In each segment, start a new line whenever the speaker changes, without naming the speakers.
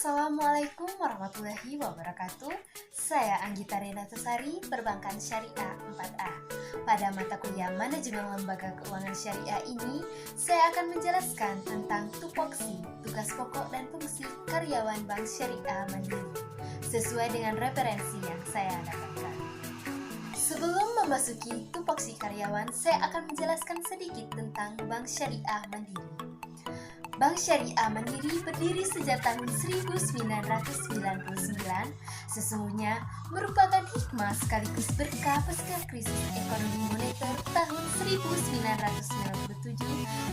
Assalamualaikum warahmatullahi wabarakatuh. Saya Anggita Renatusari, Perbankan Syariah 4A. Pada mata kuliah Manajemen Lembaga Keuangan Syariah ini, saya akan menjelaskan tentang tupoksi, tugas pokok dan fungsi karyawan Bank Syariah Mandiri, sesuai dengan referensi yang saya dapatkan. Sebelum memasuki tupoksi karyawan, saya akan menjelaskan sedikit tentang Bank Syariah Mandiri. Bank Syariah Mandiri berdiri sejak tahun 1999, sesungguhnya merupakan hikmah sekaligus berkah pasca krisis ekonomi moneter tahun 1997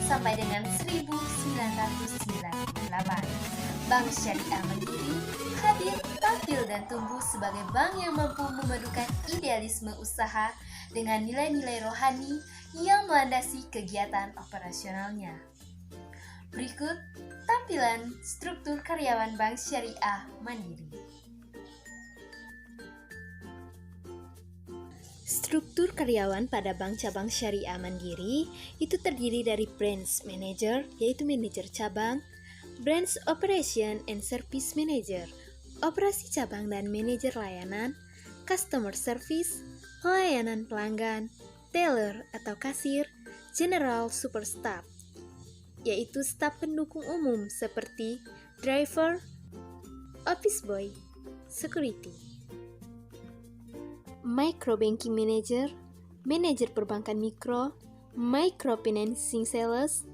sampai dengan 1998. Bank Syariah Mandiri hadir, tampil dan tumbuh sebagai bank yang mampu memadukan idealisme usaha dengan nilai-nilai rohani yang melandasi kegiatan operasionalnya. Berikut tampilan struktur karyawan Bank Syariah Mandiri. Struktur karyawan pada Bank Cabang Syariah Mandiri itu terdiri dari branch manager, yaitu manajer cabang, branch operation and service manager, operasi cabang dan manajer layanan, customer service, pelayanan pelanggan, teller atau kasir, general super staff, yaitu staf pendukung umum seperti driver, office boy, security. Micro banking manager, manajer perbankan mikro, microfinancing sales,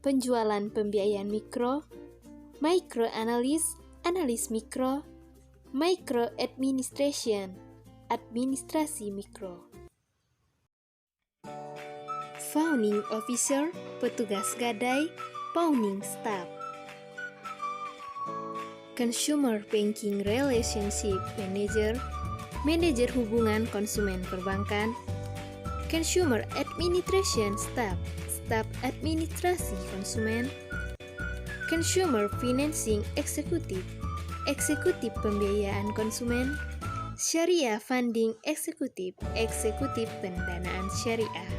penjualan pembiayaan mikro, micro analis, analis mikro, micro administration, administrasi mikro. Pawning officer, petugas gadai, pawning staff. Consumer banking relationship manager, manajer hubungan konsumen perbankan. Consumer administration staff, staf administrasi konsumen. Consumer financing executive, eksekutif pembiayaan konsumen. Syariah funding executive, eksekutif pendanaan syariah.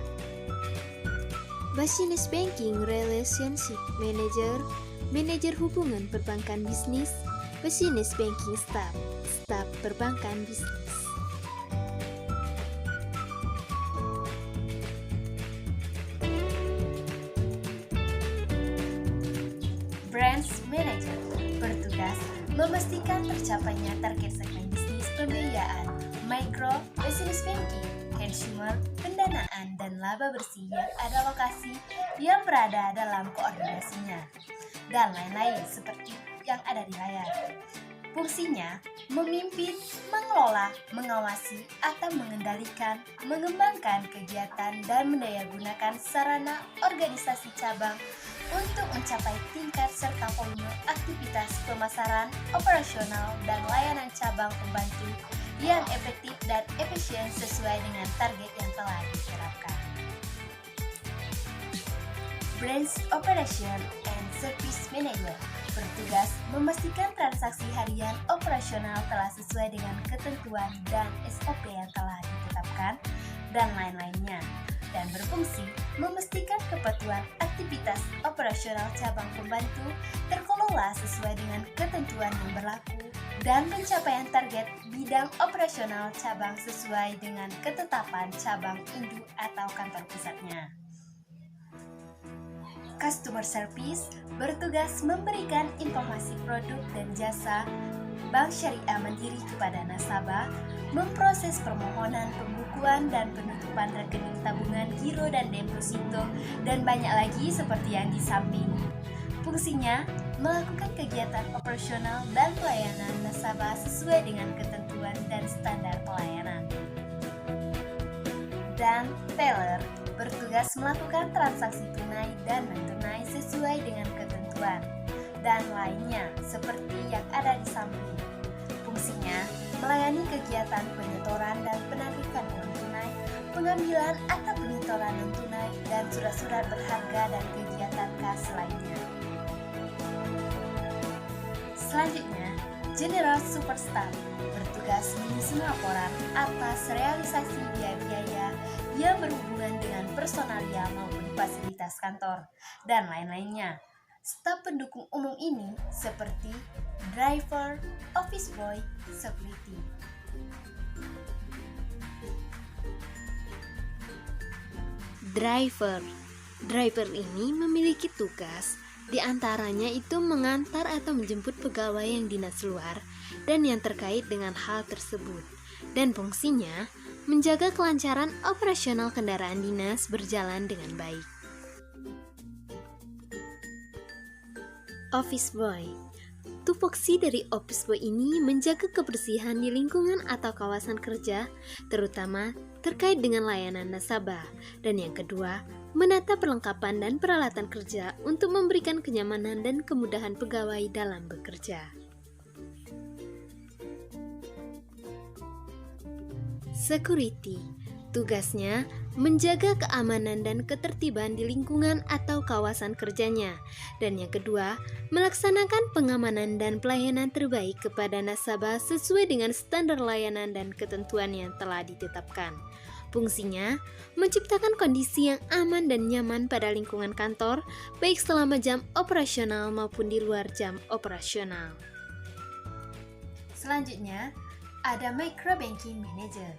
Business Banking Relationship Manager, manajer hubungan perbankan bisnis. Business Banking Staff, staf perbankan bisnis. Branch Manager bertugas memastikan tercapainya target segmen bisnis pembiayaan, micro, business banking, consumer, pendanaan, dan laba bersih yang ada lokasi yang berada dalam koordinasinya, dan lain-lain seperti yang ada di layar. Fungsinya memimpin, mengelola, mengawasi, atau mengendalikan, mengembangkan kegiatan dan mendayagunakan sarana organisasi cabang untuk mencapai tingkat serta volume aktivitas pemasaran, operasional, dan layanan cabang pembantu yang efektif dan efisien sesuai dengan target yang telah diterapkan. Branch Operation and Service Manager bertugas memastikan transaksi harian operasional telah sesuai dengan ketentuan dan SOP yang telah ditetapkan dan lain-lainnya, dan berfungsi memastikan kepatuhan aktivitas operasional cabang pembantu terkelola sesuai dengan ketentuan yang berlaku dan pencapaian target bidang operasional cabang sesuai dengan ketetapan cabang induk atau kantor pusatnya. Customer Service bertugas memberikan informasi produk dan jasa Bank Syariah Mandiri kepada nasabah, memproses permohonan pembukuan dan penutupan rekening tabungan, giro dan deposito, dan banyak lagi seperti yang di samping. Fungsinya melakukan kegiatan operasional dan pelayanan nasabah sesuai dengan ketentuan dan standar pelayanan. Dan teller bertugas melakukan transaksi tunai dan non-tunai sesuai dengan ketentuan dan lainnya seperti yang ada di samping. Fungsinya melayani kegiatan penyetoran dan penarikan uang tunai, pengambilan atau penyetoran non-tunai, dan surat-surat berharga dan kegiatan kas lainnya. Selanjutnya, General Superstaff bertugas menyusun laporan atas realisasi biaya-biaya yang berhubungan dengan personalia maupun fasilitas kantor dan lain-lainnya, Staf pendukung umum ini seperti driver, office boy, security.
Driver ini memiliki tugas, di antaranya itu mengantar atau menjemput pegawai yang dinas luar dan yang terkait dengan hal tersebut. Dan fungsinya menjaga kelancaran operasional kendaraan dinas berjalan dengan baik. Office boy. Tupoksi dari office boy ini menjaga kebersihan di lingkungan atau kawasan kerja, terutama terkait dengan layanan nasabah. Dan yang kedua, menata perlengkapan dan peralatan kerja untuk memberikan kenyamanan dan kemudahan pegawai dalam bekerja. Security. Tugasnya menjaga keamanan dan ketertiban di lingkungan atau kawasan kerjanya. Dan yang kedua, melaksanakan pengamanan dan pelayanan terbaik kepada nasabah sesuai dengan standar layanan dan ketentuan yang telah ditetapkan. Fungsinya, menciptakan kondisi yang aman dan nyaman pada lingkungan kantor, baik selama jam operasional maupun di luar jam operasional.
Selanjutnya, ada Micro Banking Manager,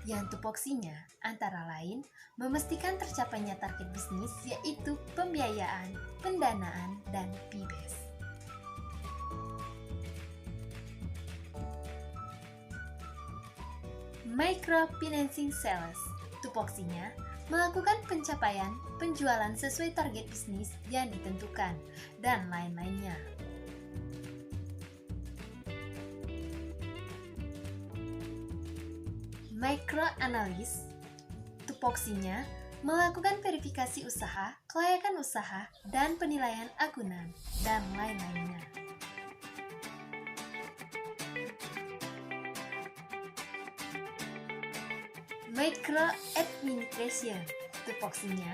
yang tupoksinya antara lain memastikan tercapainya target bisnis yaitu pembiayaan, pendanaan, dan PBS. Microfinancing Sales, tupoksinya melakukan pencapaian penjualan sesuai target bisnis yang ditentukan, dan lain-lainnya. Microanalyst, tupoksinya melakukan verifikasi usaha, kelayakan usaha, dan penilaian agunan, dan lain-lainnya. Microadministration, tupoksinya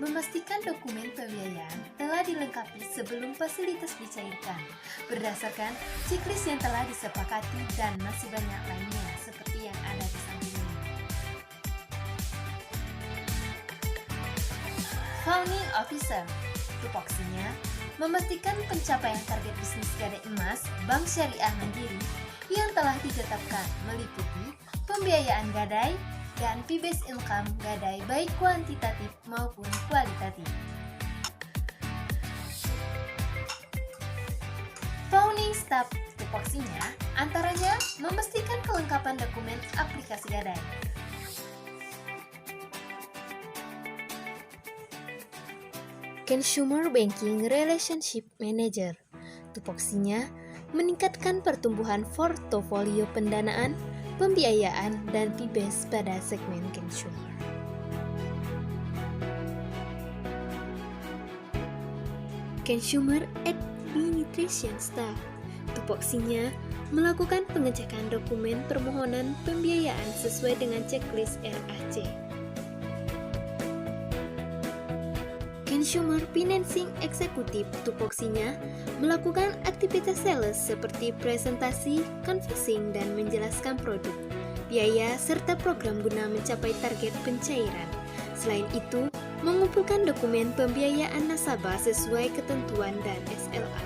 memastikan dokumen pembiayaan telah dilengkapi sebelum fasilitas dicairkan, berdasarkan checklist yang telah disepakati dan masih banyak lainnya seperti yang ada di samping ini. Founding Officer, tupoksinya memastikan pencapaian target bisnis Gadai Emas Bank Syariah Mandiri yang telah ditetapkan meliputi pembiayaan Gadai dan fee-based income Gadai baik kuantitatif maupun kualitatif. Founding Staff, tupoksinya antaranya memastikan kelengkapan dokumen aplikasi Gadai.
Consumer Banking Relationship Manager, tupoksinya meningkatkan pertumbuhan portofolio pendanaan, pembiayaan, dan fee-based pada segmen consumer. Consumer Administration Staff, tupoksinya melakukan pengecekan dokumen permohonan pembiayaan sesuai dengan checklist RAC. Consumer Financing Executive, tupoksinya melakukan aktivitas sales seperti presentasi, canvassing, dan menjelaskan produk, biaya, serta program guna mencapai target pencairan. Selain itu, mengumpulkan dokumen pembiayaan nasabah sesuai ketentuan dan SLA.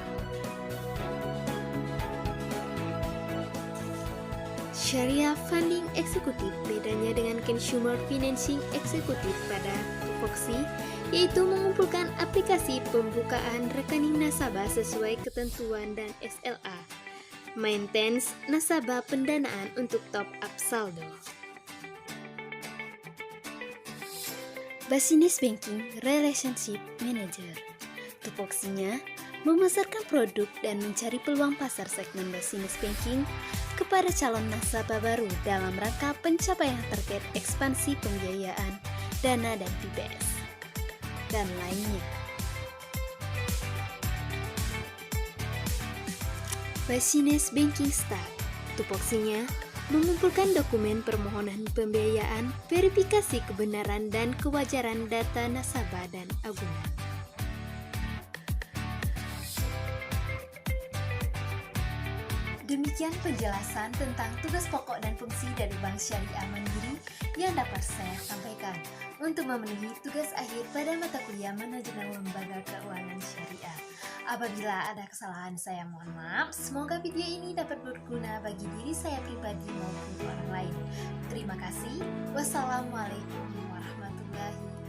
Syariah Funding Executive bedanya dengan Consumer Financing Executive pada tupoksi, yaitu mengumpulkan aplikasi pembukaan rekening nasabah sesuai ketentuan dan SLA, maintenance nasabah pendanaan untuk top up saldo. Business Banking Relationship Manager, tupoksinya memasarkan produk dan mencari peluang pasar segmen business banking kepada calon nasabah baru dalam rangka pencapaian target ekspansi pembiayaan, dana, dan PBS, dan lainnya. Business Banking Staff, tupoksinya mengumpulkan dokumen permohonan pembiayaan, verifikasi kebenaran dan kewajaran data nasabah dan agunan.
Demikian penjelasan tentang tugas pokok dan fungsi dari Bank Syariah Mandiri yang dapat saya sampaikan untuk memenuhi tugas akhir pada mata kuliah manajemen lembaga keuangan syariah. Apabila ada kesalahan, saya mohon maaf. Semoga video ini dapat berguna bagi diri saya pribadi maupun orang lain. Terima kasih. Wassalamualaikum warahmatullahi wabarakatuh.